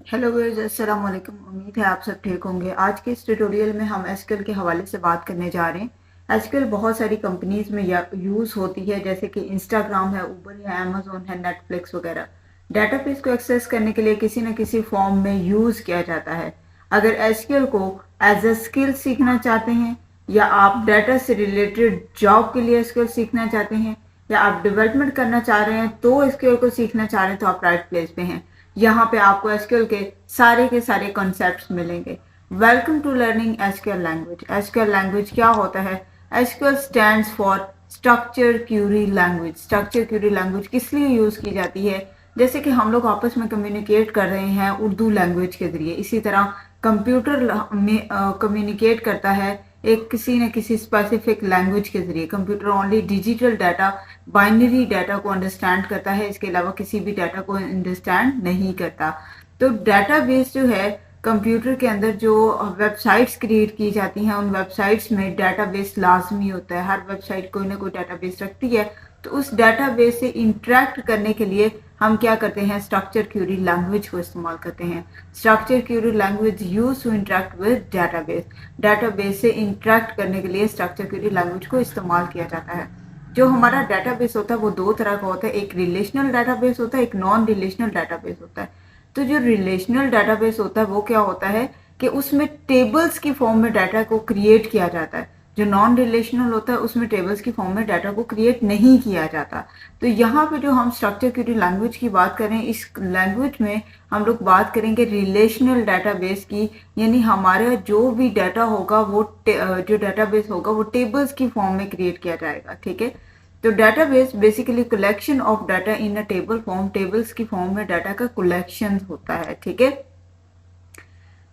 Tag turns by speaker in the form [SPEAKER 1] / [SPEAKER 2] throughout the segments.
[SPEAKER 1] Hello guys, अस्सलाम वालेकुम। उम्मीद है आप सब ठीक होंगे। आज के इस ट्यूटोरियल में हम एसक्यूएल के हवाले से बात करने जा रहे हैं। एसक्यूएल बहुत सारी कंपनीज में यूज़ होती है, जैसे कि इंस्टाग्राम है, उबर है, अमेजोन है, नेटफ्लिक्स वगैरह। डाटाबेस को एक्सेस करने के लिए किसी न किसी फॉर्म में यूज़ किया जाता है। अगर एसक्यूएल को एज अ स्किल सीखना चाहते हैं, या आप डाटा से रिलेटेड जॉब के लिए एसक्यूएल सीखना चाहते हैं, या आप डेवलपमेंट करना चाह रहे हैं तो एसक्यूएल को सीखना चाह रहे हैं, तो आप राइट प्लेस पे हैं। यहाँ पे आपको एसक्यूएल के सारे कॉन्सेप्ट्स मिलेंगे। Welcome to learning SQL language. SQL language क्या होता है? SQL stands for structure query language. Structure query language किस लिए यूज़ की जाती है? जैसे कि हम लोग आपस में कम्युनिकेट कर रहे हैं उर्दू लैंग्वेज के ज़रिए, इसी तरह कंप्यूटर में कम्युनिकेट करता है एक किसी न किसी स्पेसिफिक लैंग्वेज के ज़रिए। Computer only digital data, binary data को अंडरस्टैंड करता है, इसके अलावा किसी भी डाटा को अंडरस्टैंड नहीं करता। तो डाटाबेस जो है, कंप्यूटर के अंदर जो वेबसाइट्स क्रिएट की जाती हैं, उन वेबसाइट्स में डाटाबेस लाजमी होता है। हर वेबसाइट कोई ना कोई डाटाबेस रखती है। तो उस डाटाबेस से इंटरेक्ट करने के लिए हम क्या करते हैं? स्ट्रक्चर क्यूरी लैंग्वेज को इस्तेमाल करते हैं। Structure query language use to interact with database. Database से इंटरेक्ट करने के लिए स्ट्रक्चर क्यूरी लैंग्वेज को इस्तेमाल किया जाता है। जो हमारा डाटाबेस होता है वो दो तरह का होता है। एक रिलेशनल डाटाबेस होता है, एक नॉन रिलेशनल डाटाबेस होता है। तो जो रिलेशनल डाटाबेस होता है वो क्या होता है कि उसमें टेबल्स की फॉर्म में डाटा को क्रिएट किया जाता है। जो नॉन रिलेशनल होता है उसमें टेबल्स की फॉर्म में डाटा को क्रिएट नहीं किया जाता। तो यहाँ पे जो हम स्ट्रक्चर क्यूरी लैंग्वेज की बात करें, इस लैंग्वेज में हम लोग बात करेंगे रिलेशनल डाटाबेस की। यानी हमारा जो भी डाटा होगा वो जो डाटाबेस होगा वो टेबल्स की फॉर्म में क्रिएट किया जाएगा। ठीक है। तो database basically collection of data in a table form. Tables की फॉर्म में डाटा का कलेक्शन होता है। ठीक है।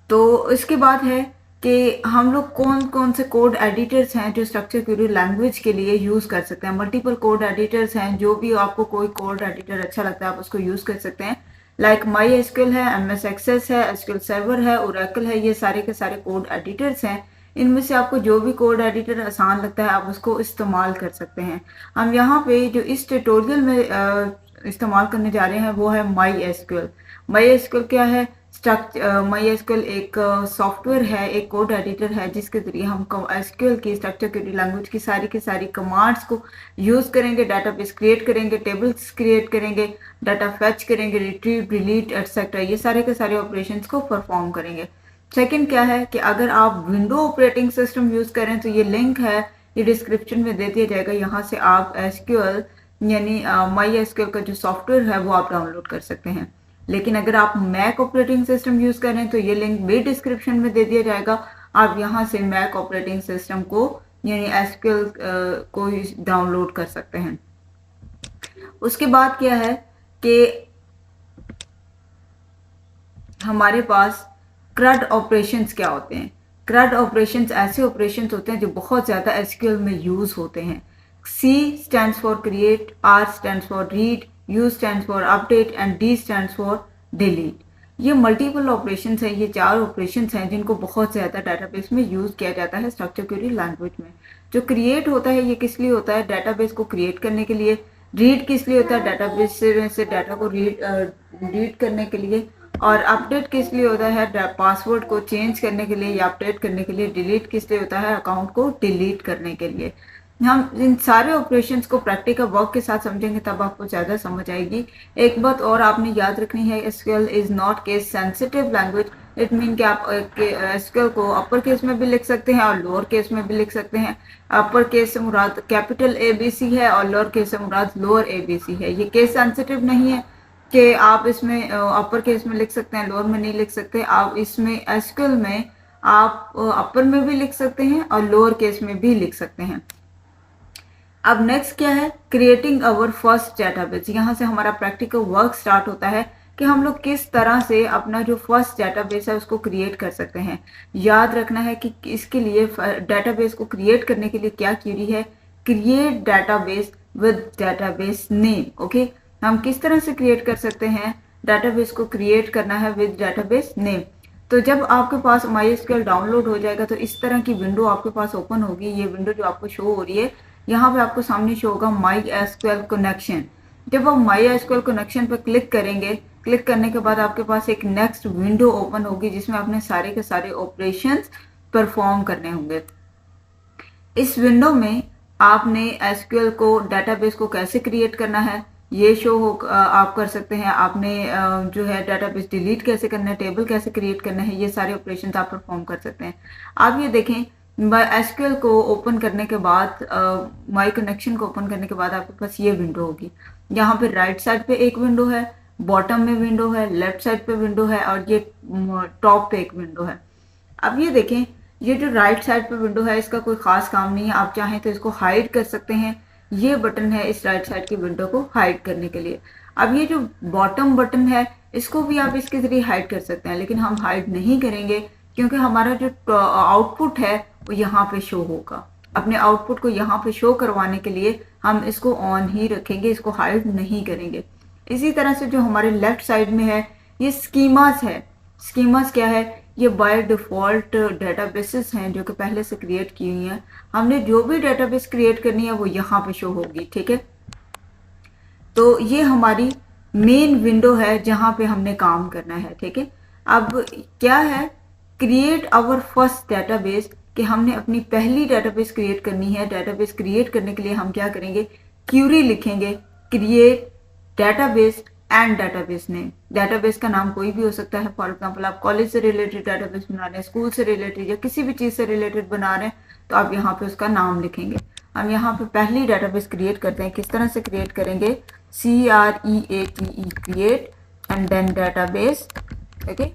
[SPEAKER 1] तो इसके बाद है कि हम लोग कौन कौन से कोड एडिटर्स हैं जो स्ट्रक्चर क्वेरी लैंग्वेज के लिए यूज़ कर सकते हैं। मल्टीपल कोड एडिटर्स हैं, जो भी आपको कोई कोड एडिटर अच्छा लगता है आप उसको यूज़ कर सकते हैं। लाइक माई एसक्यूएल है, एमएस एक्सेस है, एसक्यूएल सर्वर है, ओरेकल है। ये सारे के सारे कोड एडिटर्स हैं। इनमें से आपको जो भी कोड एडिटर आसान लगता है आप उसको इस्तेमाल कर सकते हैं। हम यहाँ पे जो इस ट्यूटोरियल में इस्तेमाल करने जा रहे हैं वो है माई एसक्यूएल। माई एसक्यूएल क्या है? माई एसक्यूएल एक सॉफ्टवेयर है, एक कोड एडिटर है, जिसके जरिए हम एसक्यूएल की स्ट्रक्चर क्वेरी लैंग्वेज की सारी कमांड्स को यूज़ करेंगे, डाटाबेस क्रिएट करेंगे, टेबल्स क्रिएट करेंगे, डाटा फेच करेंगे, रिट्रीव, डिलीट एटसेट्रा, ये सारे के सारे ऑपरेशंस को परफॉर्म करेंगे। सेकंड क्या है कि अगर आप विंडो ऑपरेटिंग सिस्टम यूज़ करें तो ये लिंक है, ये डिस्क्रिप्शन में दे दिया जाएगा। यहाँ से आप एसक्यूएल यानी माई एसक्यूएल का जो सॉफ्टवेयर है वो आप डाउनलोड कर सकते हैं। लेकिन अगर आप मैक ऑपरेटिंग सिस्टम यूज़ करें तो ये लिंक भी डिस्क्रिप्शन में दे दिया जाएगा। आप यहाँ से मैक ऑपरेटिंग सिस्टम को यानी एसक्यूएल को डाउनलोड कर सकते हैं। उसके बाद क्या है कि हमारे पास क्रड ऑपरेशंस क्या होते हैं? क्रड ऑपरेशंस ऐसे ऑपरेशंस होते हैं जो बहुत ज़्यादा एसक्यूएल में यूज़ होते हैं। C stands for create, R stands for read, U stands for update and D stands for delete. ये मल्टीपल ऑपरेशंस हैं, ये चार ऑपरेशंस हैं जिनको बहुत ज़्यादा डाटाबेस में यूज़ किया जाता है स्ट्रक्चर क्वेरी लैंग्वेज में। जो क्रिएट होता है ये किस लिए होता है? डाटाबेस को क्रिएट करने के लिए। रीड किस लिए होता है? डाटाबेस से डाटा को रीड करने के लिए। और अपडेट किस लिए होता है? पासवर्ड को चेंज करने के लिए या अपडेट करने के लिए। डिलीट किस लिए होता है? अकाउंट को डिलीट करने के लिए। हम इन सारे ऑपरेशंस को प्रैक्टिकल वर्क के साथ समझेंगे तब आपको ज़्यादा समझ आएगी। एक बात और आपने याद रखनी है, SQL is not case sensitive language. It mean कि आप एसक्यूएल को अपर केस में भी लिख सकते हैं और लोअर केस में भी लिख सकते हैं। अपर केस से मुराद कैपिटल ABC है और लोअर केस से मुराद लोअर ABC है। ये केस सेंसिटिव नहीं है कि आप इसमें अपर केस में लिख सकते हैं, लोअर में नहीं लिख सकते। आप इसमें एसक्यूएल में आप अपर में भी लिख सकते हैं और लोअर केस में भी लिख सकते हैं। अब नेक्स्ट क्या है? Creating our first database. यहाँ से हमारा प्रैक्टिकल वर्क स्टार्ट होता है कि हम लोग किस तरह से अपना जो फर्स्ट डाटाबेस है उसको क्रिएट कर सकते हैं। याद रखना है कि इसके लिए डाटाबेस को क्रिएट करने के लिए क्या क्वेरी है? Create database with database name. Okay, हम किस तरह से क्रिएट कर सकते हैं? डाटाबेस को क्रिएट करना है विद डाटाबेस नेम। तो जब आपके पास MySQL डाउनलोड हो जाएगा तो इस तरह की विंडो आपके पास ओपन होगी। ये विंडो जो आपको शो हो रही है, यहाँ पे आपको सामने शो होगा MySQL कनेक्शन। जब आप MySQL कनेक्शन पर क्लिक करेंगे क्लिक करने के बाद आपके पास एक नेक्स्ट विंडो ओपन होगी जिसमें आपने सारे के सारे ऑपरेशंस परफॉर्म करने होंगे। इस विंडो में आपने एसक्यूएल को डेटाबेस को कैसे क्रिएट करना है ये शो हो आप कर सकते हैं। आपने जो है डेटाबेस डिलीट कैसे करना है, टेबल कैसे क्रिएट करना है, ये सारे ऑपरेशंस आप परफॉर्म कर सकते हैं। आप ये देखें एसक्यूएल को ओपन करने के बाद माई कनेक्शन को ओपन करने के बाद आपके पास ये विंडो होगी। यहाँ पे राइट साइड पे एक विंडो है, बॉटम में विंडो है, लेफ्ट साइड पे विंडो है और ये टॉप पे एक विंडो है। अब ये देखें ये जो राइट साइड पे विंडो है इसका कोई खास काम नहीं है, आप चाहें तो इसको हाइड कर सकते हैं। ये बटन है इस राइट साइड की विंडो को हाइड करने के लिए। अब ये जो बॉटम बटन है इसको भी आप इसके जरिए हाइड कर सकते हैं, लेकिन हम हाइड नहीं करेंगे क्योंकि हमारा जो आउटपुट है वो यहाँ पे शो होगा। अपने आउटपुट को यहाँ पे शो करवाने के लिए हम इसको ऑन ही रखेंगे, इसको हाइड नहीं करेंगे। इसी तरह से जो हमारे लेफ्ट साइड में है ये स्कीमास है। स्कीमास क्या है, ये बाय डिफ़ॉल्ट डेटाबेसेस हैं जो कि पहले से क्रिएट की हुई हैं। हमने जो भी डेटाबेस क्रिएट करनी है वो यहाँ पे शो होगी, ठीक है। तो ये हमारी मेन विंडो है जहाँ पे हमने काम करना है, ठीक है। अब क्या है, क्रिएट आवर फर्स्ट डेटाबेस, कि हमने अपनी पहली डेटाबेस क्रिएट करनी है। डेटाबेस क्रिएट करने के लिए हम क्या करेंगे, क्यूरी लिखेंगे, create database and database name. Database का नाम कोई भी हो सकता है। फॉर एग्जांपल आप कॉलेज से रिलेटेड डेटाबेस बना रहे हैं, स्कूल से रिलेटेड या किसी भी चीज़ से रिलेटेड बना रहे हैं, तो आप यहाँ पे उसका नाम लिखेंगे। हम यहाँ पे पहली डेटाबेस क्रिएट करते हैं। किस तरह से क्रिएट करेंगे, CREATE create and then database, okay.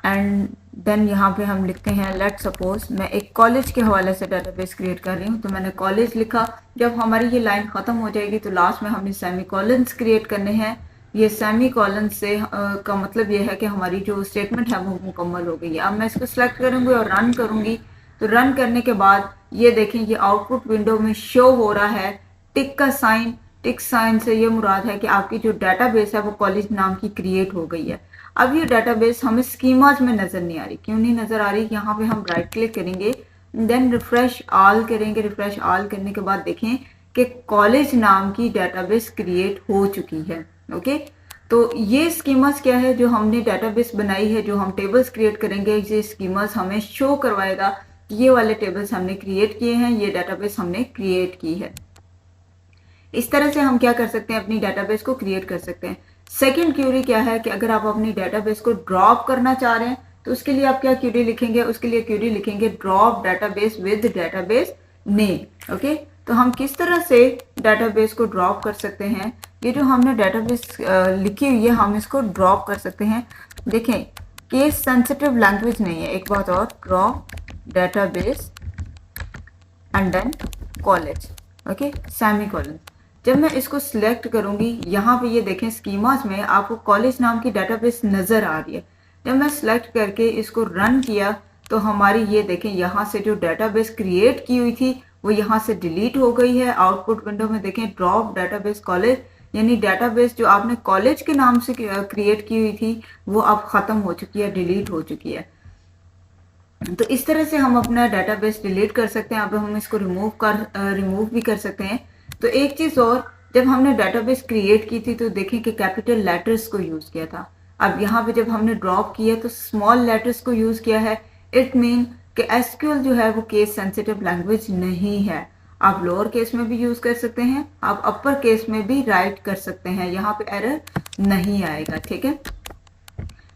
[SPEAKER 1] And then यहाँ पे हम लिखते हैं लेट सपोज मैं एक कॉलेज के हवाले से डेटाबेस क्रिएट कर रही हूँ, तो मैंने कॉलेज लिखा। जब हमारी ये लाइन ख़त्म हो जाएगी तो लास्ट में हमने सेमी कॉलन्स क्रिएट करने हैं। ये सेमी कॉलन से का मतलब ये है कि हमारी जो स्टेटमेंट है वो मुकम्मल हो गई है। अब मैं इसको सिलेक्ट करूँगी और रन करूँगी, तो रन करने के बाद ये देखें ये आउटपुट विंडो में शो हो रहा है टिक का साइन। टिक साइन से ये मुराद है कि आपकी जो डेटाबेस है वो कॉलेज नाम की क्रिएट हो गई है। अब ये डेटाबेस हमें स्कीमाज में नज़र नहीं आ रही। क्यों नहीं नज़र आ रही, यहाँ पे हम राइट क्लिक करेंगे, देन रिफ्रेश ऑल करेंगे। रिफ्रेश ऑल करने के बाद देखें कि कॉलेज नाम की डेटाबेस क्रिएट हो चुकी है, ओके। तो ये स्कीमास क्या है, जो हमने डेटाबेस बनाई है, जो हम टेबल्स क्रिएट करेंगे, ये स्कीमास हमें शो करवाएगा कि ये वाले टेबल्स हमने क्रिएट किए हैं, ये डेटाबेस हमने क्रिएट की है। इस तरह से हम क्या कर सकते हैं, अपनी डेटाबेस को क्रिएट कर सकते हैं। सेकंड क्यूरी क्या है कि अगर आप अपनी डेटाबेस को ड्रॉप करना चाह रहे हैं तो उसके लिए आप क्या क्यूरी लिखेंगे, उसके लिए क्यूरी लिखेंगे drop database with database name, okay. तो हम किस तरह से डेटाबेस को ड्रॉप कर सकते हैं, ये जो हमने डेटाबेस लिखी हुई है हम इसको ड्रॉप कर सकते हैं। देखें केस सेंसिटिव लैंग्वेज नहीं है। एक बात और, drop database and then college, okay, semi colon. जब मैं इसको सिलेक्ट करूंगी, यहाँ पे ये देखें स्कीमास में आपको कॉलेज नाम की डेटाबेस नज़र आ रही है। जब मैं सिलेक्ट करके इसको रन किया तो हमारी ये देखें यहाँ से जो डेटाबेस क्रिएट की हुई थी वो यहाँ से डिलीट हो गई है। आउटपुट विंडो में देखें ड्रॉप डेटाबेस कॉलेज, यानी डेटाबेस जो आपने कॉलेज के नाम से क्रिएट की हुई थी वो अब ख़त्म हो चुकी है, डिलीट हो चुकी है। तो इस तरह से हम अपना डेटाबेस डिलीट कर सकते हैं। अब हम इसको रिमूव भी कर सकते हैं। तो एक चीज़ और, जब हमने डेटाबेस क्रिएट की थी तो देखें कि कैपिटल लेटर्स को यूज़ किया था। अब यहाँ पे जब हमने ड्रॉप किया तो स्मॉल लेटर्स को यूज़ किया है। इट मीन कि एसक्यूएल जो है वो केस सेंसिटिव लैंग्वेज नहीं है। आप लोअर केस में भी यूज़ कर सकते हैं, आप अपर केस में भी राइट कर सकते हैं, यहाँ पे एरर नहीं आएगा, ठीक है।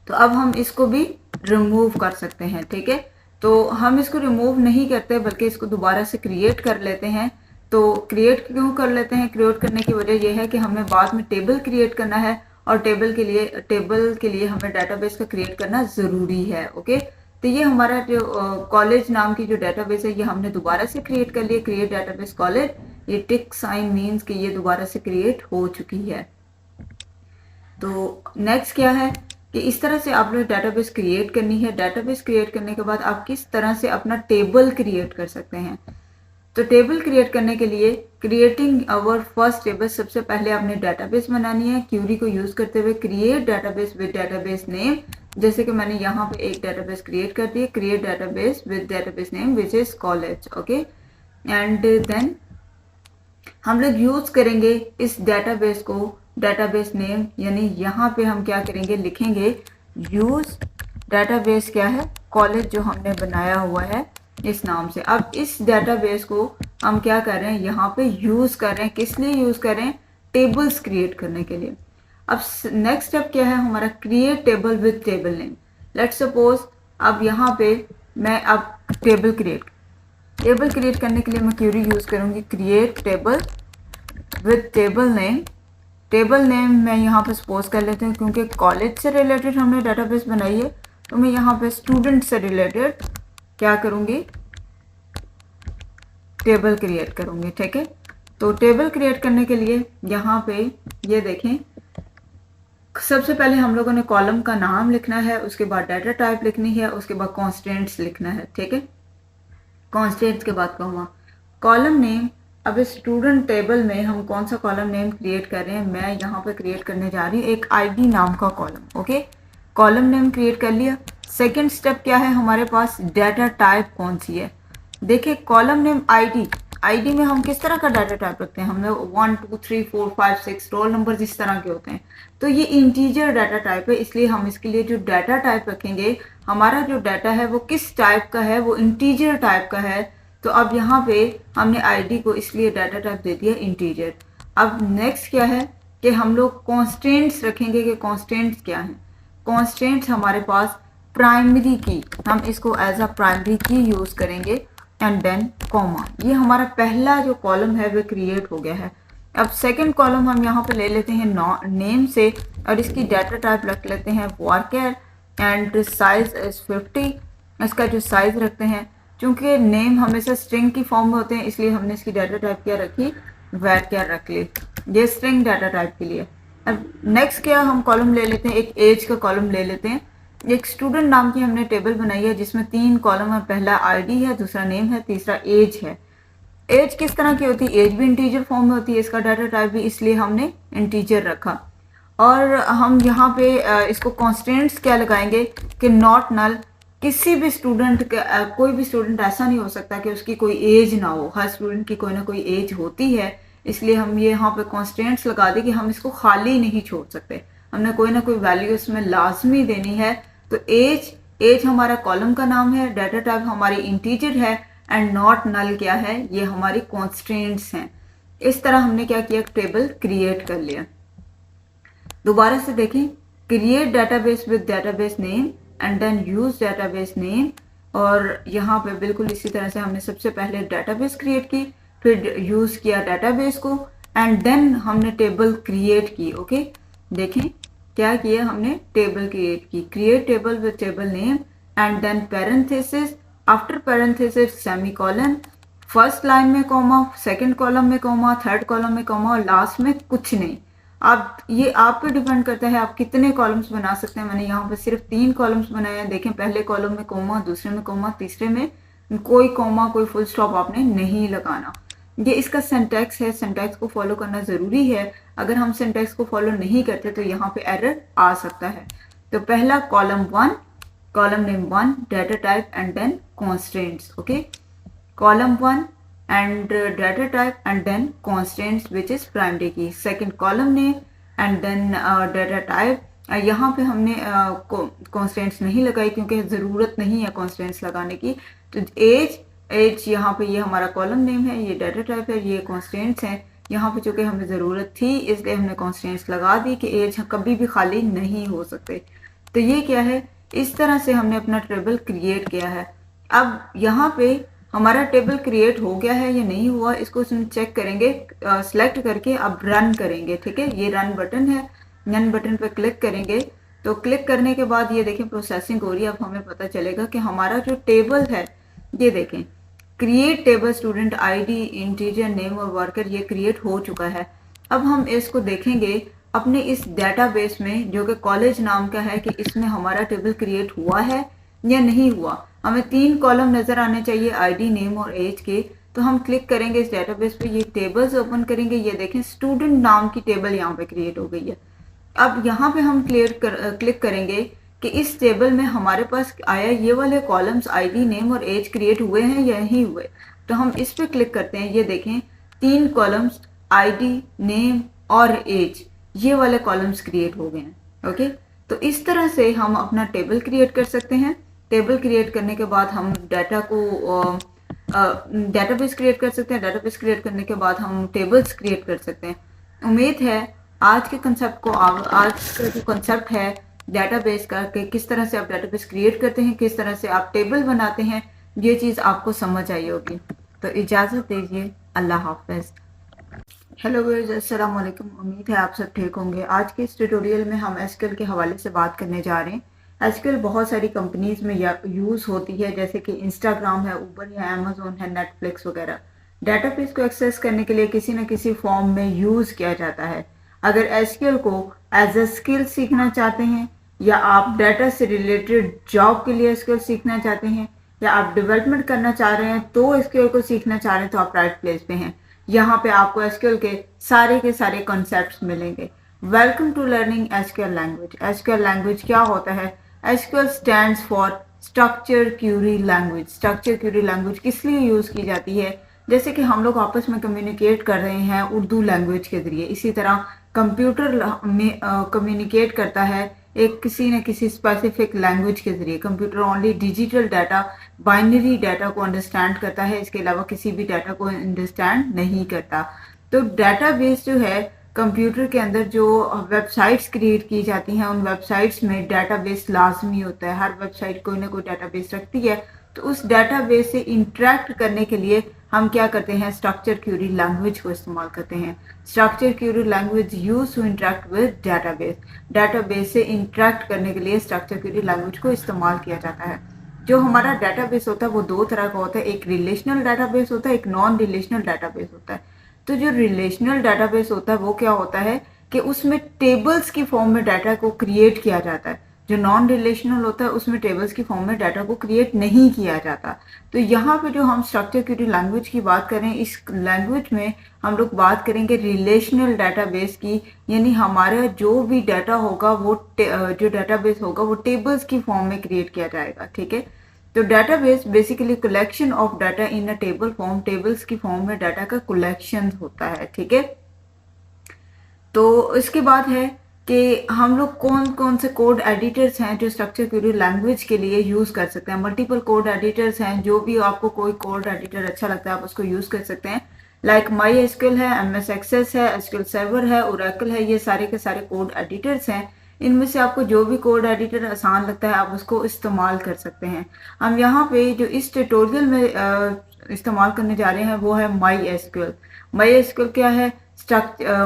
[SPEAKER 1] तो अब हम इसको भी रिमूव कर सकते हैं, ठीक है। तो हम इसको रिमूव नहीं करते बल्कि इसको दोबारा से क्रिएट कर लेते हैं। तो क्रिएट क्यों कर लेते हैं, क्रिएट करने की वजह यह है कि हमें बाद में टेबल क्रिएट करना है और टेबल के लिए हमें डेटाबेस का क्रिएट करना ज़रूरी है, ओके। तो ये हमारा जो कॉलेज नाम की जो डेटाबेस है ये हमने दोबारा से क्रिएट कर लिया, क्रिएट डेटाबेस कॉलेज। ये टिक साइन मीन्स कि ये दोबारा से क्रिएट हो चुकी है। तो नेक्स्ट क्या है कि इस तरह से आपने डेटाबेस क्रिएट करनी है। डेटाबेस क्रिएट करने के बाद आप किस तरह से अपना टेबल क्रिएट कर सकते हैं। तो टेबल क्रिएट करने के लिए क्रिएटिंग आवर फर्स्ट टेबल, सबसे पहले आपने डेटाबेस बनानी है क्यूरी को यूज़ करते हुए create database with database name. जैसे कि मैंने यहाँ पे एक डेटाबेस क्रिएट कर दी, create database with database name which is college, okay. And then हम लोग यूज़ करेंगे इस डेटाबेस को डेटाबेस नेम, यानी यहाँ पे हम क्या करेंगे, लिखेंगे यूज़ डेटाबेस क्या है, कॉलेज जो हमने बनाया हुआ है इस नाम से। अब इस डेटाबेस को हम क्या कर रहे हैं, यहाँ पे यूज़ कर रहे हैं, किस लिए यूज़ कर रहे हैं, टेबल्स क्रिएट करने के लिए। अब नेक्स्ट स्टेप क्या है हमारा, create table with table name. Let's suppose अब यहाँ पे मैं अब टेबल क्रिएट करने के लिए मैं क्वेरी यूज़ करूँगी, create table with table name. Table name मैं यहाँ पे सपोज कर लेते हैं, क्योंकि कॉलेज से रिलेटेड हमने डेटाबेस बनाई है, तो मैं यहाँ पे स्टूडेंट से रिलेटेड क्या करूँगी, टेबल क्रिएट करूँगी। ठीक है, तो टेबल क्रिएट करने के लिए यहाँ पे ये देखें, सबसे पहले हम लोगों ने कॉलम का नाम लिखना है, उसके बाद डाटा टाइप लिखनी है, उसके बाद कॉन्स्टेंट्स लिखना है। ठीक है, कॉन्स्टेंट्स के बाद कॉमा, कॉलम नेम। अब इस स्टूडेंट टेबल में हम कौन सा कॉलम नेम क्रिएट कर रहे हैं, मैं यहाँ पे क्रिएट करने जा रही हूँ एक आईडी नाम का column. Okay, column name create कर लिया। सेकंड स्टेप क्या है हमारे पास, डाटा टाइप कौन सी है। देखिए कॉलम नेम आईडी में हम किस तरह का डाटा टाइप रखते हैं, हमने 1 2 3 4 5 6 रोल नंबर इस तरह के होते हैं, तो ये इंटीजर डाटा टाइप है, इसलिए हम इसके लिए जो डाटा टाइप रखेंगे, हमारा जो डाटा है वो किस टाइप का है, वो इंटीजर टाइप का है। तो अब यहाँ पे हमने आईडी को इसलिए डाटा टाइप दे दिया इंटीजर। अब नेक्स्ट क्या है कि हम लोग कॉन्स्टेंट्स रखेंगे, कि कॉन्स्टेंट्स क्या हैं, कॉन्स्टेंट्स हमारे पास प्राइमरी की, हम इसको एज अ प्राइमरी की यूज़ करेंगे, एंड देन कॉमा। ये हमारा पहला जो कॉलम है वो क्रिएट हो गया है। अब सेकंड कॉलम हम यहाँ पे ले लेते हैं नेम से, और इसकी डाटा टाइप रख लेते हैं varchar, एंड साइज इज 50। इसका जो साइज रखते हैं, चूंकि नेम हमेशा स्ट्रिंग की फॉर्म में होते हैं, इसलिए हमने इसकी डाटा टाइप क्या रखी, varchar रख ली, ये स्ट्रिंग डाटा टाइप के लिए। अब नेक्स्ट क्या हम कॉलम ले लेते हैं, एक एज का कॉलम ले लेते हैं। एक स्टूडेंट नाम की हमने टेबल बनाई है जिसमें 3 कॉलम है, पहला आईडी है, दूसरा नेम है, तीसरा एज है। एज किस तरह की होती है, एज भी इंटीजर फॉर्म में होती है, इसका डाटा टाइप भी इसलिए हमने इंटीजर रखा। और हम यहाँ पे इसको कॉन्स्टेंट्स क्या लगाएंगे कि नॉट नल, किसी भी स्टूडेंट का कोई भी स्टूडेंट ऐसा नहीं हो सकता कि उसकी कोई एज ना हो, हर स्टूडेंट की कोई ना कोई एज होती है, इसलिए हम ये यहाँ पे कॉन्स्टेंट्स लगा दें कि हम इसको खाली नहीं छोड़ सकते, हमने कोई ना कोई वैल्यू इसमें लाजमी देनी है। तो एज हमारा कॉलम का नाम है, डाटा टाइप हमारी इंटीजर है, एंड नॉट नल क्या है, ये हमारी कॉन्स्टेंट्स हैं। इस तरह हमने क्या किया, टेबल क्रिएट कर लिया। दोबारा से देखें, create database with database name and then use database name, और यहाँ पे बिल्कुल इसी तरह से हमने सबसे पहले डेटाबेस क्रिएट की, फिर यूज किया डेटाबेस को, एंड देन हमने टेबल क्रिएट की। ओके, देखें क्या किया हमने, टेबल क्रिएट की, create table with table name and then parenthesis, after parenthesis semicolon, first line में कॉमा, सेकंड कॉलम में कॉमा, थर्ड कॉलम में कॉमा, और लास्ट में कुछ नहीं। आप ये आप पे डिपेंड करता है आप कितने कॉलम्स बना सकते हैं। मैंने यहाँ पे सिर्फ 3 कॉलम्स बनाए हैं। देखें, पहले कॉलम में कॉमा, दूसरे में कॉमा, तीसरे में कोई कॉमा, कोई फुल स्टॉप आपने नहीं लगाना। ये इसका सिंटैक्स है, सिंटैक्स को फॉलो करना ज़रूरी है। अगर हम सिंटैक्स को फॉलो नहीं करते तो यहाँ पे एरर आ सकता है। तो पहला column 1, column name 1, data type and then constants. Okay, column 1 and data type and then constants which is primary key, second column name and then data type। यहाँ पे हमने constants नहीं लगाई क्योंकि ज़रूरत नहीं है constants लगाने की। तो एज यहाँ पे ये हमारा कॉलम नेम है, ये डाटा टाइप है, ये constants हैं। यहाँ पे चूँकि हमें ज़रूरत थी इसलिए हमने constants लगा दी कि एज कभी भी खाली नहीं हो सकते। तो ये क्या है, इस तरह से हमने अपना टेबल क्रिएट किया है। अब यहाँ पे हमारा टेबल क्रिएट हो गया है या नहीं हुआ, इसको चेक करेंगे, सेलेक्ट करके अब रन करेंगे। ठीक है, ये रन बटन है, रन बटन पर क्लिक करेंगे। तो क्लिक करने के बाद ये देखें प्रोसेसिंग हो रही है। अब हमें पता चलेगा कि हमारा जो टेबल है, ये देखें create table student ID integer name और वर्कर, ये क्रिएट हो चुका है। अब हम इसको देखेंगे अपने इस डेटाबेस में जो कि कॉलेज नाम का है कि इसमें हमारा टेबल क्रिएट हुआ है या नहीं हुआ। हमें 3 कॉलम नज़र आने चाहिए आईडी, नेम और एज के। तो हम क्लिक करेंगे इस डेटाबेस पे, ये टेबल्स ओपन करेंगे, ये देखें स्टूडेंट नाम की टेबल यहाँ पे क्रिएट हो गई है। अब यहाँ पे हम क्लिक करेंगे कि इस टेबल में हमारे पास आया ये वाले कॉलम्स आईडी, नेम और एज क्रिएट हुए हैं या नहीं हुए। तो हम इस पर क्लिक करते हैं, ये देखें 3 कॉलम्स आईडी, नेम और एज ये वाले कॉलम्स क्रिएट हो गए हैं। ओके, तो इस तरह से हम अपना टेबल क्रिएट कर सकते हैं। टेबल क्रिएट करने के बाद हम डाटा को डेटाबेस क्रिएट कर सकते हैं। डेटाबेस क्रिएट करने के बाद हम टेबल्स क्रिएट कर सकते हैं। उम्मीद है आज के कंसेप्ट को आज का जो कंसेप्ट है डेटाबेस का कि किस तरह से आप डेटाबेस क्रिएट करते हैं, किस तरह से आप टेबल बनाते हैं, ये चीज़ आपको समझ आई होगी। तो इजाज़त दीजिए, अल्लाह हाफ़िज़। हेलो व्यूअर्स, अस्सलाम वालेकुम। उम्मीद है आप सब ठीक होंगे। आज के इस ट्यूटोरियल में हम एसक्यूएल के हवाले से बात करने जा रहे हैं। एसक्यूएल बहुत सारी कंपनीज में यूज़ होती है, जैसे कि इंस्टाग्राम है, ऊबर है, अमेजोन है, नेटफ्लिक्स वगैरह। डाटाबेस को एक्सेस करने के लिए किसी न किसी फॉर्म में यूज़ किया जाता है। अगर एसक्यूएल को एज अ स्किल सीखना चाहते हैं, या आप डाटा से रिलेटेड जॉब के लिए एसक्यूएल सीखना चाहते हैं, या आप डेवलपमेंट करना चाह रहे हैं तो एसक्यूएल को सीखना चाह रहे हैं, तो आप राइट प्लेस पे हैं। यहाँ पे आपको एसक्यूएल के सारे कॉन्सेप्ट्स मिलेंगे। Welcome to learning SQL language. SQL language क्या होता है? SQL stands for structure query language. Structure query language किस लिए यूज़ की जाती है? जैसे कि हम लोग आपस में कम्युनिकेट कर रहे हैं उर्दू लैंग्वेज के ज़रिए, इसी तरह कंप्यूटर में कम्युनिकेट करता है एक किसी न किसी स्पेसिफिक लैंग्वेज के ज़रिए। Computer only digital data, binary data को अंडरस्टैंड करता है, इसके अलावा किसी भी डाटा को अंडरस्टैंड नहीं करता। तो डाटाबेस जो है, कंप्यूटर के अंदर जो वेबसाइट्स क्रिएट की जाती हैं, उन वेबसाइट्स में डाटाबेस लाजमी होता है। हर वेबसाइट कोई ना कोई डाटाबेस रखती है। तो उस डाटाबेस से इंटरेक्ट करने के लिए हम क्या करते हैं? स्ट्रक्चर क्यूरी लैंग्वेज को इस्तेमाल करते हैं। Structure query language use to interact with database. Database से इंटरेक्ट करने के लिए स्ट्रक्चर क्यूरी लैंग्वेज को इस्तेमाल किया जाता है। जो हमारा डाटाबेस होता है वो दो तरह का होता है। एक रिलेशनल डाटाबेस होता है, एक नॉन रिलेशनल डाटाबेस होता है। तो जो रिलेशनल डाटाबेस होता है वो क्या होता है कि उसमें टेबल्स की फॉर्म में डाटा को क्रिएट किया जाता है। जो नॉन रिलेशनल होता है उसमें टेबल्स की फॉर्म में डाटा को क्रिएट नहीं किया जाता। तो यहाँ पे जो हम स्ट्रक्चर क्यूरी लैंग्वेज की बात करें, इस लैंग्वेज में हम लोग बात करेंगे रिलेशनल डाटाबेस की, यानी हमारा जो भी डाटा होगा वो जो डाटाबेस होगा वो टेबल्स की फॉर्म में क्रिएट किया जाएगा। ठीक है, तो database basically collection of data in a table form. Tables की फॉर्म में डाटा का कलेक्शन होता है। ठीक है, तो इसके बाद है कि हम लोग कौन कौन से कोड एडिटर्स हैं जो स्ट्रक्चर क्यूरी लैंग्वेज के लिए यूज़ कर सकते हैं। मल्टीपल कोड एडिटर्स हैं, जो भी आपको कोई कोड एडिटर अच्छा लगता है आप उसको यूज़ कर सकते हैं। लाइक माई एसक्यूएल है, एमएस एक्सेस है, एसक्यूएल सर्वर है, ओरेकल है, ये सारे के सारे कोड एडिटर्स हैं। इनमें से आपको जो भी कोड एडिटर आसान लगता है आप उसको इस्तेमाल कर सकते हैं। हम यहाँ पे जो इस ट्यूटोरियल में इस्तेमाल करने जा रहे हैं वो है माई एसक्यूएल। माई एसक्यूएल क्या है?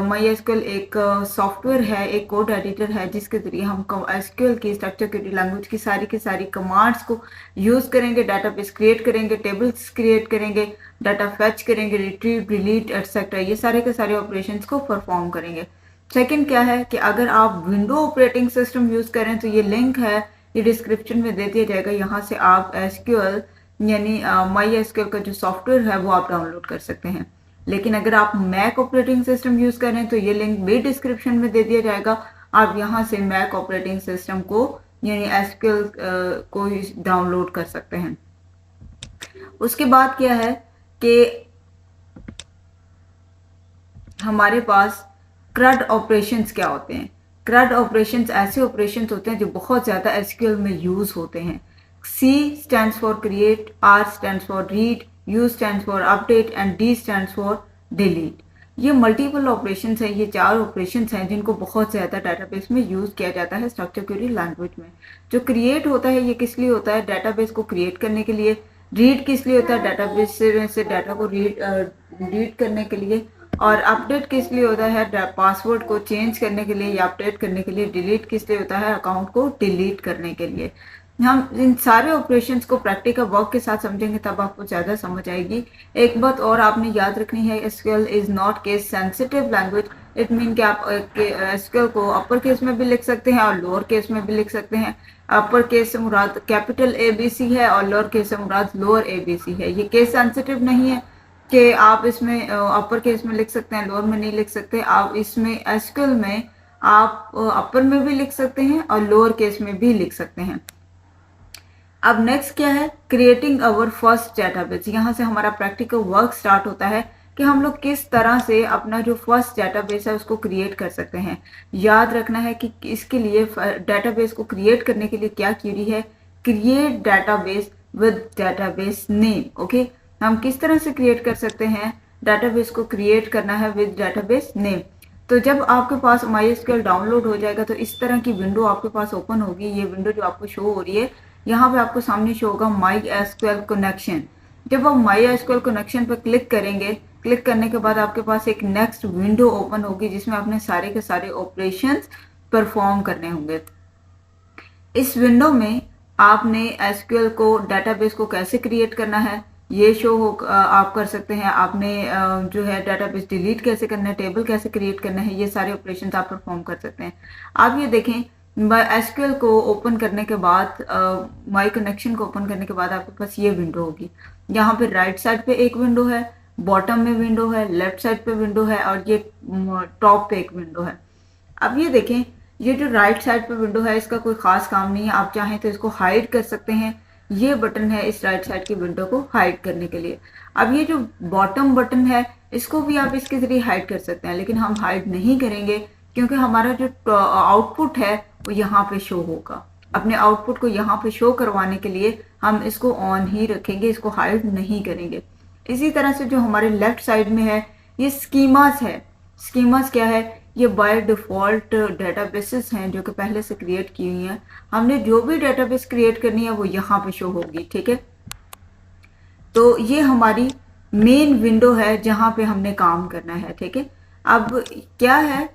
[SPEAKER 1] माई एसक्यूएल एक सॉफ्टवेयर है, एक कोड एडिटर है, जिसके जरिए हम एसक्यूएल की स्ट्रक्चर क्यूरी लैंग्वेज की सारी कमांड्स को यूज़ करेंगे। डाटाबेस क्रिएट करेंगे, टेबल्स क्रिएट करेंगे, डाटा फेच करेंगे, रिट्रीव, डिलीट एटसेट्रा, ये सारे के सारे ऑपरेशंस को परफॉर्म करेंगे। सेकंड क्या है कि अगर आप विंडो ऑपरेटिंग सिस्टम यूज़ करें तो ये लिंक है, ये डिस्क्रिप्शन में दे दिया जाएगा। यहाँ से आप एसक्यूएल यानी माई एसक्यूएल का जो सॉफ्टवेयर है वो आप डाउनलोड कर सकते हैं। लेकिन अगर आप मैक ऑपरेटिंग सिस्टम यूज़ करें तो ये लिंक भी डिस्क्रिप्शन में दे दिया जाएगा। आप यहाँ से मैक ऑपरेटिंग सिस्टम को यानी एसक्यूएल को डाउनलोड कर सकते हैं। उसके बाद क्या है कि हमारे पास CRUD ऑपरेशंस क्या होते हैं? CRUD ऑपरेशंस ऐसे ऑपरेशंस होते हैं जो बहुत ज़्यादा एसक्यूएल में यूज़ होते हैं। C stands for create, R stands for read, U stands for update and D stands for delete। ये मल्टीपल ऑपरेशंस हैं, ये चार ऑपरेशंस हैं जिनको बहुत ज़्यादा डाटाबेस में यूज़ किया जाता है स्ट्रक्चर क्यूरी लैंग्वेज में। जो क्रिएट होता है ये किस लिए होता है? डाटाबेस को क्रिएट करने के लिए। रीड किस लिए होता है? डाटाबेस से डाटा को रीड करने के लिए। और अपडेट किस लिए होता है? पासवर्ड को चेंज करने के लिए या अपडेट करने के लिए। डिलीट किस लिए होता है? अकाउंट को डिलीट करने के लिए। हम इन सारे ऑपरेशंस को प्रैक्टिकल वर्क के साथ समझेंगे तब आपको ज़्यादा समझ आएगी। एक बात और आपने याद रखनी है, SQL is not case sensitive language. It mean कि आप एसक्यूएल को अपर केस में भी लिख सकते हैं और लोअर केस में भी लिख सकते हैं। अपर केस से मुराद कैपिटल ABC है और लोअर केस से मुराद लोअर ABC है। ये केस सेंसिटिव नहीं है कि आप इसमें अपर केस में लिख सकते हैं, लोअर में नहीं लिख सकते। आप इसमें एसक्यूएल में आप अपर में भी लिख सकते हैं और लोअर केस में भी लिख सकते हैं। अब नेक्स्ट क्या है? Creating our first database. यहाँ से हमारा प्रैक्टिकल वर्क स्टार्ट होता है कि हम लोग किस तरह से अपना जो फर्स्ट डेटाबेस है उसको क्रिएट कर सकते हैं। याद रखना है कि इसके लिए डेटाबेस को क्रिएट करने के लिए क्या क्वेरी है, create database with database name. Okay, हम किस तरह से क्रिएट कर सकते हैं, डेटाबेस को क्रिएट करना है विद डेटाबेस नेम। तो जब आपके पास MySQL डाउनलोड हो जाएगा तो इस तरह की विंडो आपके पास ओपन होगी। ये विंडो जो आपको शो हो रही है, यहाँ पे आपको सामने शो होगा MySQL कनेक्शन। जब आप MySQL कनेक्शन पर क्लिक करेंगे, क्लिक करने के बाद आपके पास एक नेक्स्ट विंडो ओपन होगी जिसमें आपने सारे के सारे ऑपरेशंस परफॉर्म करने होंगे। इस विंडो में आपने एसक्यूएल को, डेटाबेस को कैसे क्रिएट करना है ये शो हो, आप कर सकते हैं। आपने जो है डेटाबेस डिलीट कैसे करना है, टेबल कैसे क्रिएट करना है, ये सारे ऑपरेशंस आप परफॉर्म कर सकते हैं। आप ये देखें, एसक्यूएल को ओपन करने के बाद, माई कनेक्शन को ओपन करने के बाद आपके पास ये विंडो होगी। यहाँ पे राइट साइड पे एक विंडो है, बॉटम में विंडो है, लेफ्ट साइड पे विंडो है और ये टॉप पे एक विंडो है। अब ये देखें, ये जो राइट साइड पे विंडो है इसका कोई खास काम नहीं है, आप चाहें तो इसको हाइड कर सकते हैं। ये बटन है इस राइट साइड की विंडो को हाइड करने के लिए। अब ये जो बॉटम बटन है इसको भी आप इसके जरिए हाइड कर सकते हैं, लेकिन हम हाइड नहीं करेंगे क्योंकि हमारा जो आउटपुट है वो यहाँ पे शो होगा। अपने आउटपुट को यहाँ पे शो करवाने के लिए हम इसको ऑन ही रखेंगे, इसको हाइड नहीं करेंगे। इसी तरह से जो हमारे लेफ्ट साइड में है ये स्कीमास है। स्कीमास क्या है, ये बाय डिफ़ॉल्ट डेटाबेसेस हैं जो कि पहले से क्रिएट की हुई हैं। हमने जो भी डेटाबेस क्रिएट करनी है वो यहाँ पे शो होगी, ठीक है। तो ये हमारी मेन विंडो है जहाँ पे हमने काम करना है, ठीक है। अब क्या है,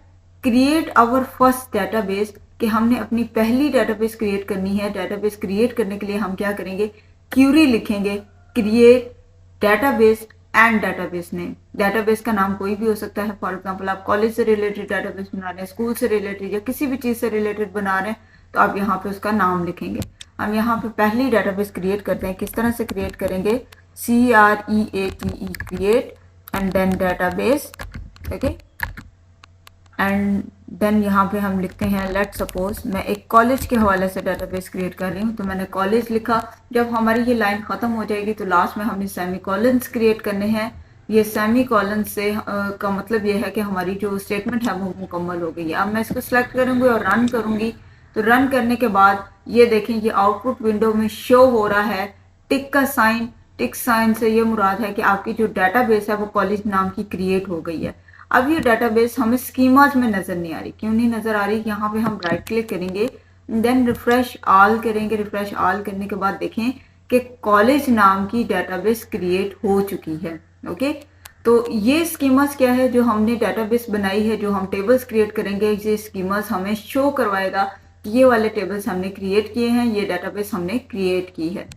[SPEAKER 1] क्रिएट आवर फर्स्ट डेटाबेस, कि हमने अपनी पहली डेटाबेस क्रिएट करनी है। डेटाबेस क्रिएट करने के लिए हम क्या करेंगे, क्यूरी लिखेंगे, create database and database name. Database का नाम कोई भी हो सकता है। फॉर एग्जांपल आप कॉलेज से रिलेटेड डेटाबेस बना रहे हैं, स्कूल से रिलेटेड या किसी भी चीज़ से रिलेटेड बना रहे हैं, तो आप यहाँ पे उसका नाम लिखेंगे। हम यहाँ पे पहली डेटाबेस क्रिएट करते हैं। किस तरह से क्रिएट करेंगे, CREATE, create and then database, okay. And then यहाँ पे हम लिखते हैं, लेट सपोज मैं एक कॉलेज के हवाले से डेटाबेस क्रिएट कर रही हूँ, तो मैंने कॉलेज लिखा। जब हमारी ये लाइन ख़त्म हो जाएगी तो लास्ट में हमने सेमी कॉलन्स क्रिएट करने हैं। ये सेमी कॉलन से का मतलब ये है कि हमारी जो स्टेटमेंट है वो मुकम्मल हो गई है। अब मैं इसको सेलेक्ट करूँगी और रन करूँगी, तो रन करने के बाद ये देखें, ये आउटपुट विंडो में शो हो रहा है टिक का साइन। टिक साइन से ये मुराद है कि आपकी जो डेटाबेस है वो कॉलेज नाम की क्रिएट हो गई है। अब ये डेटाबेस हमें स्कीमाज में नज़र नहीं आ रही। क्यों नहीं नज़र आ रही, यहाँ पे हम राइट क्लिक करेंगे, देन रिफ्रेश ऑल करेंगे। रिफ्रेश ऑल करने के बाद देखें कि कॉलेज नाम की डेटाबेस क्रिएट हो चुकी है, ओके। तो ये स्कीमास क्या है, जो हमने डेटाबेस बनाई है, जो हम टेबल्स क्रिएट करेंगे, ये स्कीमास हमें शो करवाएगा कि ये वाले टेबल्स हमने क्रिएट किए हैं, ये डेटाबेस हमने क्रिएट की है।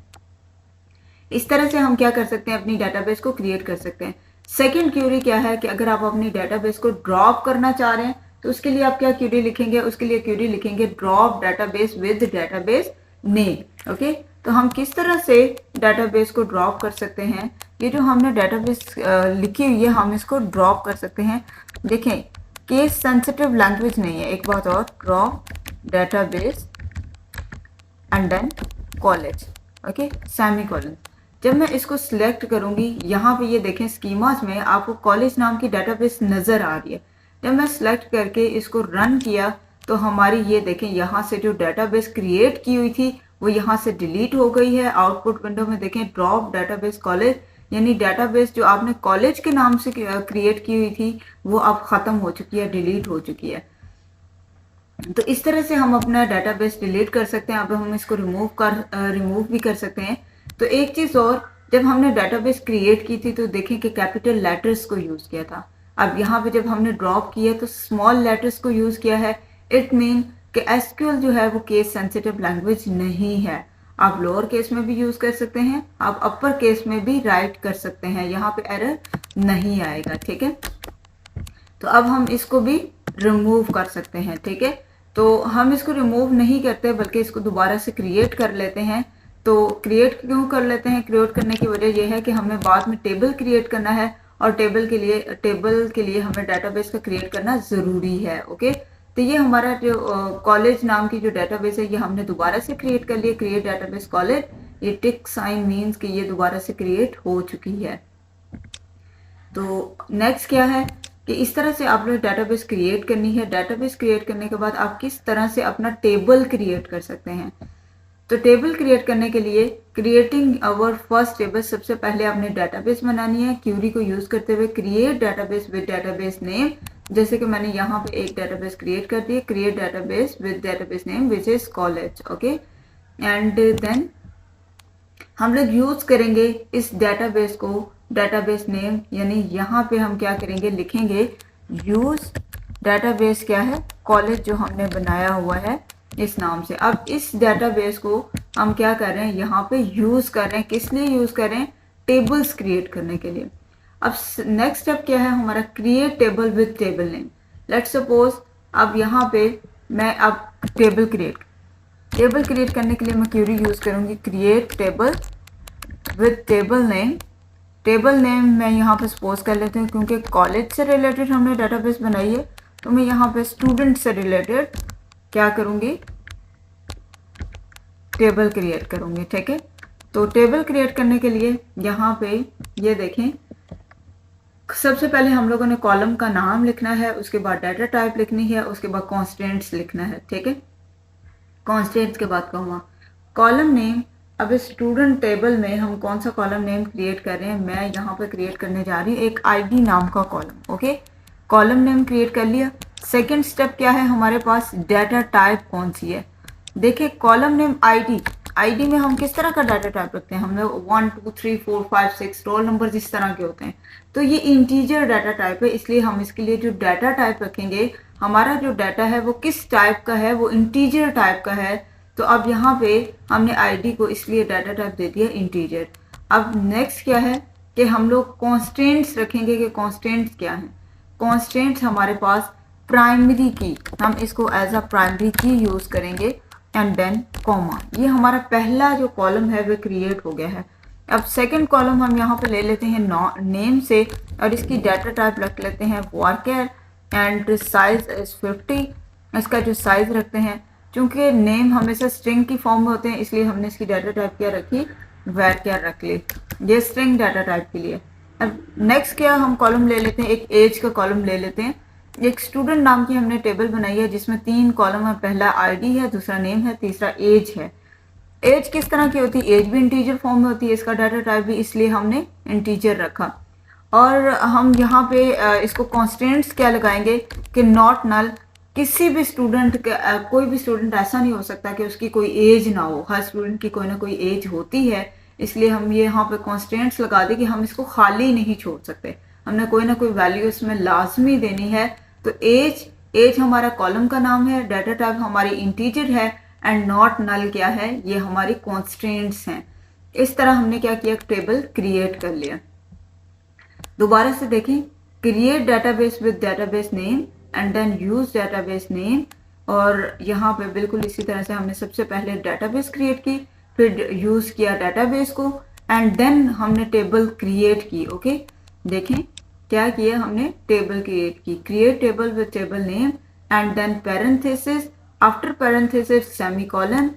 [SPEAKER 1] इस तरह से हम क्या कर सकते हैं, अपनी डेटाबेस को क्रिएट कर सकते हैं। सेकंड क्यूरी क्या है कि अगर आप अपनी डेटाबेस को ड्रॉप करना चाह रहे हैं तो उसके लिए आप क्या क्यूरी लिखेंगे, उसके लिए क्यूरी लिखेंगे drop database with database name, okay. तो हम किस तरह से डेटाबेस को ड्रॉप कर सकते हैं, ये जो हमने डेटाबेस लिखी हुई है हम इसको ड्रॉप कर सकते हैं। देखें, केस सेंसिटिव लैंग्वेज नहीं है। एक बात और, drop database and then college, okay, semi colon. जब मैं इसको सिलेक्ट करूंगी, यहाँ पे ये देखें स्कीमास में आपको कॉलेज नाम की डेटाबेस नज़र आ रही है। जब मैं सिलेक्ट करके इसको रन किया तो हमारी ये देखें, यहाँ से जो डेटाबेस क्रिएट की हुई थी वो यहाँ से डिलीट हो गई है। आउटपुट विंडो में देखें ड्रॉप डेटाबेस कॉलेज, यानी डेटाबेस जो आपने कॉलेज के नाम से क्रिएट की हुई थी वो अब ख़त्म हो चुकी है, डिलीट हो चुकी है। तो इस तरह से हम अपना डेटाबेस डिलीट कर सकते हैं। अब हम इसको रिमूव भी कर सकते हैं। तो एक चीज़ और, जब हमने डेटाबेस क्रिएट की थी तो देखें कि कैपिटल लेटर्स को यूज़ किया था। अब यहाँ पे जब हमने ड्रॉप किया तो स्मॉल लेटर्स को यूज़ किया है। इट मीन कि एसक्यूएल जो है वो केस सेंसिटिव लैंग्वेज नहीं है। आप लोअर केस में भी यूज़ कर सकते हैं, आप अपर केस में भी राइट कर सकते हैं, यहाँ पे एरर नहीं आएगा, ठीक है। तो अब हम इसको भी रिमूव कर सकते हैं, ठीक है। तो हम इसको रिमूव नहीं करते बल्कि इसको दोबारा से क्रिएट कर लेते हैं। तो क्रिएट क्यों कर लेते हैं, क्रिएट करने की वजह यह है कि हमें बाद में टेबल क्रिएट करना है और टेबल के लिए हमें डेटाबेस का क्रिएट करना ज़रूरी है, ओके। तो ये हमारा जो कॉलेज नाम की जो डेटाबेस है ये हमने दोबारा से क्रिएट कर लिया, क्रिएट डेटाबेस कॉलेज। ये टिक साइन मीन्स कि ये दोबारा से क्रिएट हो चुकी है। तो नेक्स्ट क्या है कि इस तरह से आप लोग डेटाबेस क्रिएट करनी है। डेटाबेस क्रिएट करने के बाद आप किस तरह से अपना टेबल क्रिएट कर सकते हैं। तो टेबल क्रिएट करने के लिए क्रिएटिंग आवर फर्स्ट टेबल, सबसे पहले आपने डेटाबेस बनानी है क्यूरी को यूज करते हुए। Create database with database name, जैसे कि मैंने यहाँ पे एक डेटाबेस क्रिएट कर दिया, create database with database name which is college, okay. And then हम लोग यूज करेंगे इस डेटाबेस को, डेटाबेस नेम, यानी यहाँ पे हम क्या करेंगे, लिखेंगे यूज डेटाबेस क्या है, कॉलेज, जो हमने बनाया हुआ है इस नाम से। अब इस डेटाबेस को हम क्या कर रहे हैं, यहाँ पे यूज कर रहे हैं, किस लिए यूज कर रहे हैं, टेबल्स क्रिएट करने के लिए। अब नेक्स्ट स्टेप क्या है हमारा, create table with table name. Let's suppose अब यहाँ पे मैं अब टेबल क्रिएट करने के लिए मैं क्यूरी यूज करूंगी, create table with table name. Table name मैं यहाँ पे सपोज कर लेती हूँ, क्योंकि कॉलेज से रिलेटेड हमने डेटाबेस बनाई है, तो मैं यहाँ पे स्टूडेंट से रिलेटेड क्या करूँगी, टेबल क्रिएट करूँगी, ठीक है। तो टेबल क्रिएट करने के लिए यहाँ पे ये देखें, सबसे पहले हम लोगों ने कॉलम का नाम लिखना है, उसके बाद डाटा टाइप लिखनी है, उसके बाद कॉन्स्टेंट्स लिखना है, ठीक है। कॉन्स्टेंट्स के बाद कॉमा, कॉलम नेम। अब इस स्टूडेंट टेबल में हम कौन सा कॉलम नेम क्रिएट कर रहे हैं, मैं यहाँ पे क्रिएट करने जा रही हूँ एक आईडी नाम का column, okay. Column name create कर लिया। सेकंड स्टेप क्या है हमारे पास, डाटा टाइप कौन सी है। देखिए कॉलम नेम आईडी में हम किस तरह का डाटा टाइप रखते हैं, हम लोग 1 2 3 4 5 6 रोल नंबर इस तरह के होते हैं, तो ये इंटीजर डाटा टाइप है, इसलिए हम इसके लिए जो डाटा टाइप रखेंगे, हमारा जो डाटा है वो किस टाइप का है, वो इंटीजर टाइप का है। तो अब यहाँ पे हमने आईडी को इसलिए डाटा टाइप दे दिया इंटीजर। अब नेक्स्ट क्या है कि हम लोग कॉन्स्टेंट्स रखेंगे, कि कॉन्स्टेंट्स क्या है, कॉन्स्टेंट्स हमारे पास प्राइमरी की, हम इसको एज अ प्राइमरी की यूज करेंगे, एंड देन कॉमा। ये हमारा पहला जो कॉलम है वो क्रिएट हो गया है। अब सेकंड कॉलम हम यहाँ पे ले लेते हैं नेम से, और इसकी डाटा टाइप रख लेते हैं वारकेर, एंड साइज इज 50। इसका जो साइज रखते हैं, चूंकि नेम हमेशा स्ट्रिंग की फॉर्म में होते हैं, इसलिए हमने इसकी डाटा टाइप क्या रखी, वारकेर रख ली, ये स्ट्रिंग डाटा टाइप के लिए। अब नेक्स्ट क्या हम कॉलम ले लेते हैं, एक एज का कॉलम ले लेते हैं। एक स्टूडेंट नाम की हमने टेबल बनाई है जिसमें 3 कॉलम है, पहला आईडी है, दूसरा नेम है, तीसरा एज है। एज किस तरह की होती है, एज भी इंटीजर फॉर्म में होती है, इसका डाटा टाइप भी इसलिए हमने इंटीजर रखा। और हम यहाँ पे इसको कॉन्स्टेंट्स क्या लगाएंगे कि नॉट नल, किसी भी स्टूडेंट का कोई भी स्टूडेंट ऐसा नहीं हो सकता कि उसकी कोई एज ना हो, हर स्टूडेंट की कोई ना कोई एज होती है, इसलिए हम ये यहाँ पे कॉन्स्टेंट्स लगा दें कि हम इसको खाली नहीं छोड़ सकते, हमने कोई ना कोई वैल्यू इसमें लाजमी देनी है। तो एज हमारा कॉलम का नाम है, डाटा टाइप हमारी इंटीजर है, एंड नॉट नल क्या है, ये हमारी कॉन्स्टेंट्स हैं। इस तरह हमने क्या किया, टेबल क्रिएट कर लिया। दोबारा से देखें, create database with database name and then use database name, और यहाँ पे बिल्कुल इसी तरह से हमने सबसे पहले डेटाबेस क्रिएट की, फिर यूज किया डेटाबेस को, एंड देन हमने टेबल क्रिएट की, ओके। देखें क्या किया हमने, टेबल क्रिएट की, create table with table name and then parenthesis, after parenthesis semicolon,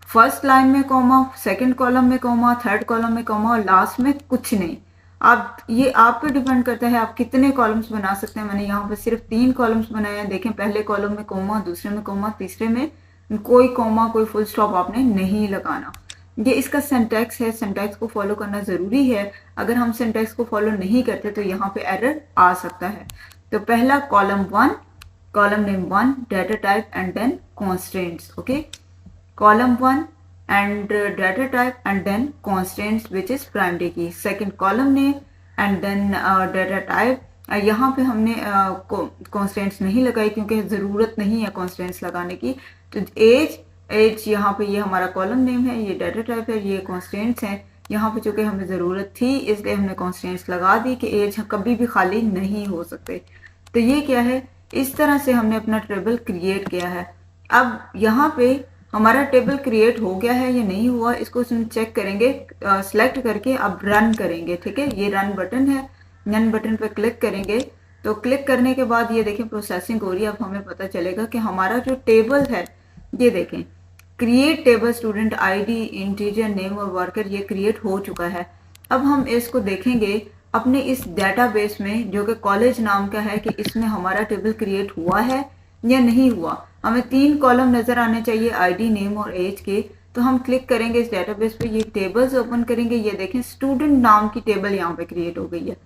[SPEAKER 1] first line में कॉमा, सेकंड कॉलम में कॉमा, थर्ड कॉलम में कॉमा, और लास्ट में कुछ नहीं। आप ये आप पे डिपेंड करता है आप कितने कॉलम्स बना सकते हैं। मैंने यहाँ पे सिर्फ 3 कॉलम्स बनाए हैं। देखें पहले कॉलम में कॉमा, दूसरे में कॉमा, तीसरे में कोई कॉमा, कोई फुल स्टॉप आपने नहीं लगाना। ये इसका सिंटैक्स है, सिंटैक्स को फॉलो करना ज़रूरी है। अगर हम सिंटैक्स को फॉलो नहीं करते तो यहाँ पे एरर आ सकता है। तो पहला column 1, column name 1, data type and then constants, okay. Column 1 and data type and then constants which is primary key, second column name and then data type। यहाँ पे हमने constants नहीं लगाई क्योंकि ज़रूरत नहीं है constants लगाने की। तो एज यहाँ पे ये हमारा कॉलम नेम है, ये डाटा टाइप है, ये constants हैं। यहाँ पे चूँकि हमें ज़रूरत थी इसलिए हमने constants लगा दी कि एज कभी भी खाली नहीं हो सकते। तो ये क्या है, इस तरह से हमने अपना टेबल क्रिएट किया है। अब यहाँ पे हमारा टेबल क्रिएट हो गया है या नहीं हुआ, इसको चेक करेंगे, सिलेक्ट करके अब रन करेंगे, ठीक है। ये रन बटन है, रन बटन पे क्लिक करेंगे। तो क्लिक करने के बाद ये देखें प्रोसेसिंग हो रही है। अब हमें पता चलेगा कि हमारा जो टेबल है, ये देखें create table student ID integer name और वर्कर, ये क्रिएट हो चुका है। अब हम इसको देखेंगे अपने इस डेटाबेस में जो कि कॉलेज नाम का है कि इसमें हमारा टेबल क्रिएट हुआ है या नहीं हुआ। हमें 3 कॉलम नज़र आने चाहिए आईडी, नेम और एज के। तो हम क्लिक करेंगे इस डेटाबेस पे, ये टेबल्स ओपन करेंगे, ये देखें स्टूडेंट नाम की टेबल यहाँ पे क्रिएट हो गई है।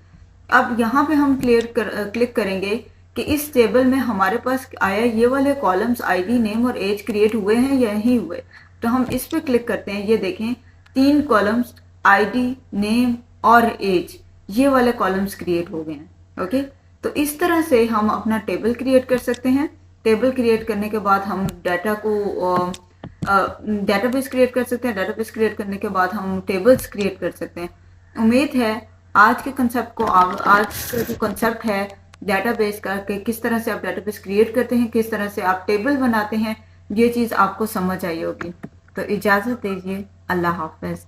[SPEAKER 1] अब यहाँ पे हम क्लिक करेंगे कि इस टेबल में हमारे पास आया ये वाले कॉलम्स आईडी, नेम और एज क्रिएट हुए हैं या नहीं हुए। तो हम इस पे क्लिक करते हैं, ये देखें 3 कॉलम्स आईडी, नेम और एज, ये वाले कॉलम्स क्रिएट हो गए हैं। ओके, तो इस तरह से हम अपना टेबल क्रिएट कर सकते हैं। टेबल क्रिएट करने के बाद हम डाटा को डेटाबेस क्रिएट कर सकते हैं। डेटाबेस क्रिएट करने के बाद हम टेबल्स क्रिएट कर सकते हैं। उम्मीद है आज के कंसेप्ट को आज का जो कंसेप्ट है डेटाबेस का कि किस तरह से आप डेटाबेस क्रिएट करते हैं, किस तरह से आप टेबल बनाते हैं, ये चीज़ आपको समझ आई होगी। तो इजाज़त दीजिए, अल्लाह हाफ़िज़।